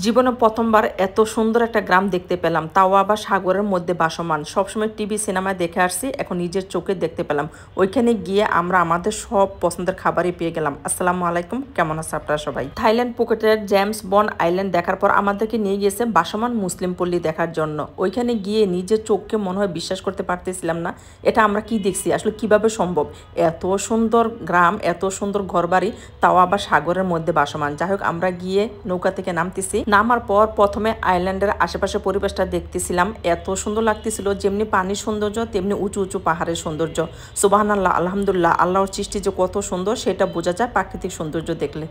জীবনে প্রথমবার এত সুন্দর একটা গ্রাম দেখতে পেলাম, তাও আবার সাগরের মধ্যে ভাসমান। সবসময় টিভি সিনেমায় দেখে আসছি, এখন নিজের চোখে দেখতে পেলাম। ওইখানে গিয়ে আমরা আমাদের সব পছন্দের খাবারই পেয়ে গেলাম। আসসালামু আলাইকুম, কেমন আছে আপনারা সবাই? থাইল্যান্ড পুকেটের জেমস বন্ড আইল্যান্ড দেখার পর আমাদেরকে নিয়ে গিয়েছে ভাসমান মুসলিম পল্লী দেখার জন্য। ওইখানে গিয়ে নিজের চোখকে মনে হয় বিশ্বাস করতে পারতেছিলাম না, এটা আমরা কি দেখছি, আসলে কিভাবে সম্ভব। এত সুন্দর গ্রাম, এত সুন্দর ঘরবাড়ি, তাও আবার সাগরের মধ্যে ভাসমান। যাই হোক, আমরা গিয়ে নৌকা থেকে নামতেছি। নামার পর প্রথমে আইল্যান্ডের আশেপাশে পরিবেশটা দেখতেছিলাম। এত সুন্দর লাগতেছিল, যেমনি পানির সৌন্দর্য তেমনি উঁচু উঁচু পাহাড়ের সৌন্দর্য। সুবহানাল্লাহ, আলহামদুলিল্লাহ, আল্লাহর সৃষ্টি যে কত সুন্দর সেটা বোঝা যায় প্রাকৃতিক সৌন্দর্য দেখলে।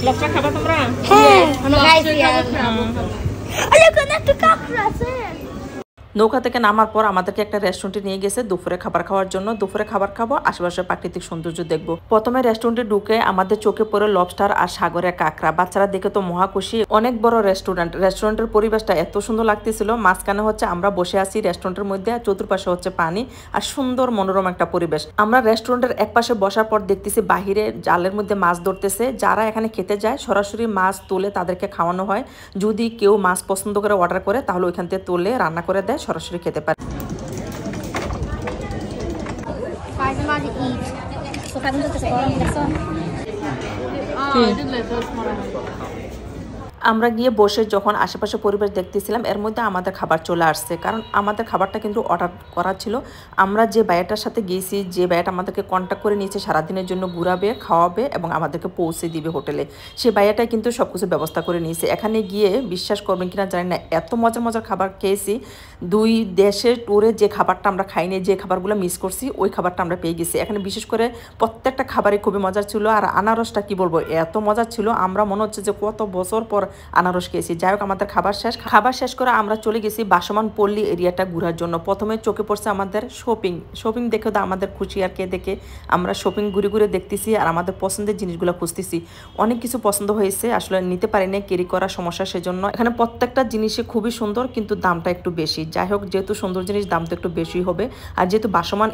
লবস্টার খাবা তোমরা? হ্যাঁ, আমরা খাইছি। আরে কোন একটা কাপড় আছে। নৌকা থেকে নামার পর আমাদেরকে একটা রেস্টুরেন্টে নিয়ে গেছে দুপুরে খাবার খাওয়ার জন্য। দুপুরে খাবার খাবো, আশেপাশে প্রাকৃতিক সৌন্দর্য দেখবো। প্রথমে রেস্টুরেন্টে ঢুকে আমাদের চোখে পড়ে লবস্টার আর সাগরের কাঁকড়া। বাচ্চারা দেখে তো মহা খুশি। অনেক বড় রেস্টুরেন্ট, রেস্টুরেন্টের পরিবেশটা এত সুন্দর লাগতেছিল। মাঝখানে হচ্ছে আমরা বসে আছি রেস্টুরেন্টের মধ্যে, চতুর্পাশে হচ্ছে পানি আর সুন্দর মনোরম একটা পরিবেশ। আমরা রেস্টুরেন্টের এক পাশে বসার পর দেখতেছি বাহিরে জালের মধ্যে মাছ ধরতেছে। যারা এখানে খেতে যায় সরাসরি মাছ তুলে তাদেরকে খাওয়ানো হয়। যদি কেউ মাছ পছন্দ করে অর্ডার করে তাহলে ওইখান থেকে তুলে রান্না করে দেয়, সরাসরি খেতে পারে। আমরা গিয়ে বসে যখন আশেপাশে পরিবেশ দেখতেছিলাম, এর মধ্যে আমাদের খাবার চলে আসছে। কারণ আমাদের খাবারটা কিন্তু অর্ডার করা ছিল। আমরা যে ভাইয়াটার সাথে গিয়েছি, যে ভাইয়াটা আমাদেরকে কন্ট্যাক্ট করে নিয়েছে সারাদিনের জন্য ঘুরাবে, খাওয়াবে এবং আমাদেরকে পৌঁছে দিবে হোটেলে, সে ভাইয়াটাই কিন্তু সব কিছু ব্যবস্থা করে নিয়েছে। এখানে গিয়ে বিশ্বাস করবেন কিনা জানি না, এত মজার মজার খাবার খেয়েছি। দুই দেশের ট্যুরে যে খাবারটা আমরা খাইনি, যে খাবারগুলো মিস করছি, ওই খাবারটা আমরা পেয়ে গেছি এখানে। বিশেষ করে প্রত্যেকটা খাবারই খুবই মজার ছিল। আর আনারসটা কি বলবো, এত মজার ছিল, আমরা মনে হচ্ছে যে কত বছর পর আনারস খেয়েছি। যাই হোক, আমাদের খাবার শেষ করে আমরা চলে গেছি ভাসমান পল্লী এরিয়াটা ঘোরার জন্য। প্রথমে চোখে পড়ছে আমাদের শপিং দেখে তো আমাদের খুশি, আর কে দেখে আমরা শপিং ঘুরে ঘুরে দেখতেছি আর আমাদের পছন্দের জিনিসগুলো খুঁজতেছি। অনেক কিছু পছন্দ হয়েছে, আসলে নিতে পারি না, ক্যারি করার সমস্যা, সেজন্য এখানে প্রত্যেকটা জিনিসই খুবই সুন্দর, কিন্তু দামটা একটু বেশি। যাই হোক, যেহেতু সুন্দর জিনিস দাম তো একটু বেশি হবে। আর যেহেতু ভাসমান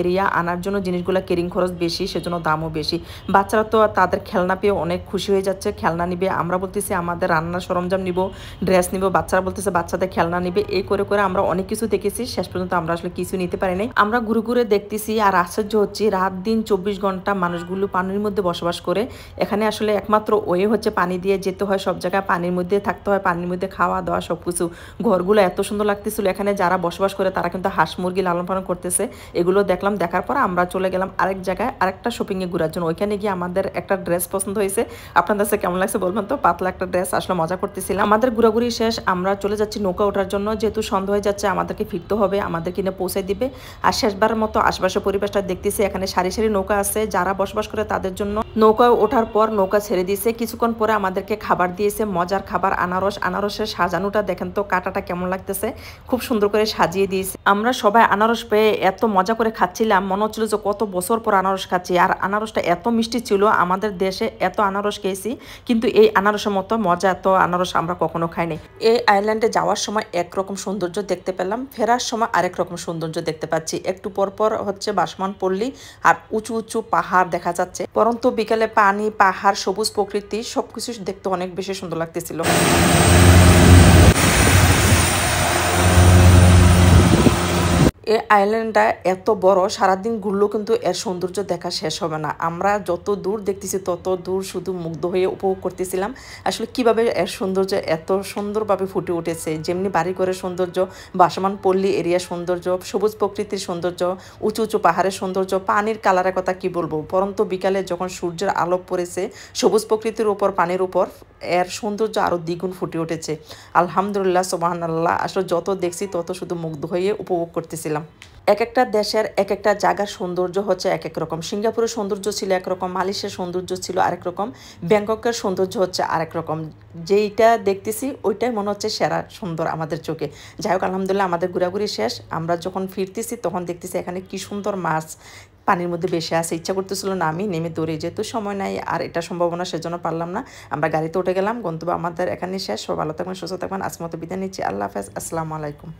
এরিয়া আনার জন্য জিনিসগুলো ক্যারিং খরচ বেশি, সেজন্য দামও বেশি। বাচ্চারা তো তাদের খেলনা পেয়ে অনেক খুশি হয়ে যাচ্ছে, খেলনা নিবে। আমরা বলতেছি আমাদের রান্নার সরঞ্জাম নিব, ড্রেস নিব, বাচ্চারা বলতেছে বাচ্চাদের খেলনা নিবে। এই করে করে আমরা অনেক কিছু দেখেছি, শেষ পর্যন্ত আমরা আসলে কিছু নিতে পারি নাই। আমরা ঘুরে ঘুরে দেখতেছি আর আশ্চর্য হচ্ছে, রাত দিন 24 ঘন্টা মানুষগুলো পানির মধ্যে বসবাস করে। এখানে আসলে একমাত্র ওয়ে হচ্ছে পানি দিয়ে যেতে হয়, সব জায়গায় পানির মধ্যে থাকতে হয়, পানির মধ্যে খাওয়া দাওয়া সবকিছু। ঘরগুলো এত সুন্দর লাগতেছিল। এখানে যারা বসবাস করে তারা কিন্তু হাঁস মুরগি লালন পালন করতেছে। এগুলো দেখলাম, দেখার পর আমরা চলে গেলাম আরেক জায়গায়, আরেকটা শপিং এ ঘোরার জন্য। ওইখানে গিয়ে আমাদের একটা ড্রেস পছন্দ হয়েছে। আপনাদের কাছে কেমন লাগছে বলবেন তো? পাতলা একটা ড্রেস, আসলে মজা করতেছিলাম। আমাদের ঘোরাঘুরি শেষ, আমরা চলে যাচ্ছি নৌকা ওঠার জন্য। যেহেতু সন্ধ্যা হয়ে যাচ্ছে, আমাদেরকে ফিরতে হবে, আমাদের কিনে পৌঁছে দিবে। আর শেষবারের মতো আশেপাশে পরিবেশটা দেখতেছি। এখানে সারি সারি নৌকা আছে, যারা বসবাস করে তাদের জন্য। নৌকা ওঠার পর নৌকা ছেড়ে দিয়েছে, কিছুক্ষণ পরে আমাদেরকে খাবার দিয়েছে, মজার খাবার, আনারসের সাজানোটা দেখেন তো, কাটাটা কেমন লাগতেছে, খুব সুন্দর করে সাজিয়ে দিয়েছে। আমরা সবাই আনারস পেয়ে এত মজা করে খাচ্ছিলাম, মনে হচ্ছিল যে কত বছর পর আনারস খাচ্ছি। আর আনারসটা এত মিষ্টি ছিল, আমাদের দেশে এত আনারস খেয়েছি, কিন্তু এই আনারসের মতো মজা এত আনারস আমরা কখনো খাইনি। এই আইল্যান্ডে যাওয়ার সময় একরকম সৌন্দর্য দেখতে পেলাম, ফেরার সময় আরেক রকম সৌন্দর্য দেখতে পাচ্ছি। একটু পর পর হচ্ছে ভাসমান পল্লী আর উঁচু উঁচু পাহাড় দেখা যাচ্ছে। পরন্তু বিকালে পানি, পাহাড়, সবুজ প্রকৃতি সবকিছু দেখতে অনেক বেশি সুন্দর লাগতেছিল। এই আইল্যান্ডটা এত বড়, সারাদিন ঘুরলেও কিন্তু এর সৌন্দর্য দেখা শেষ হবে না। আমরা যত দূর দেখতেছি তত দূর শুধু মুগ্ধ হয়ে উপভোগ করতেছিলাম, আসলে কিভাবে এর সৌন্দর্য এত সুন্দরভাবে ফুটে উঠেছে। যেমনি বাড়িঘরের সৌন্দর্য, ভাসমান পল্লী এরিয়া সৌন্দর্য, সবুজ প্রকৃতির সৌন্দর্য, উঁচু উঁচু পাহাড়ের সৌন্দর্য, পানির কালারের কথা কি বলবো। পরন্তু বিকালে যখন সূর্যের আলো পড়েছে সবুজ প্রকৃতির উপর, পানির উপর, এর সৌন্দর্য আরো দ্বিগুণ ফুটে উঠেছে। আলহামদুলিল্লাহ, সুবহানাল্লাহ, আসলে যত দেখছি তত শুধু মুগ্ধ হয়ে উপভোগ করতেছিলাম। এক একটা দেশের এক একটা জায়গার সৌন্দর্য হচ্ছে এক এক রকম। সিঙ্গাপুরের সৌন্দর্য ছিল একরকম, মালয়েশিয়ার সৌন্দর্য ছিল আরেক রকম, ব্যাংককের সৌন্দর্য হচ্ছে আরেক রকম। যেইটা দেখতেছি ওইটাই মনে হচ্ছে সেরা সুন্দর আমাদের চোখে। যাই হোক, আলহামদুলিল্লাহ, আমাদের ঘোরাঘুরি শেষ। আমরা যখন ফিরতেছি তখন দেখতেছি এখানে কি সুন্দর মাছ পানির মধ্যে বেশি আছে। ইচ্ছা করতেছিল না আমি নেমে দৌড়ে, যেহেতু সময় নাই আর এটা সম্ভাবনা, সেজন্য পারলাম না। আমরা গাড়িতে উঠে গেলাম। গন্তব্য আমাদের এখানে শেষ। সব ভালো থাকবেন, সুস্থ থাকবেন। আজকের মতো বিদায় নিচ্ছি। আল্লাহ হাফেজ, আসসালামু আলাইকুম।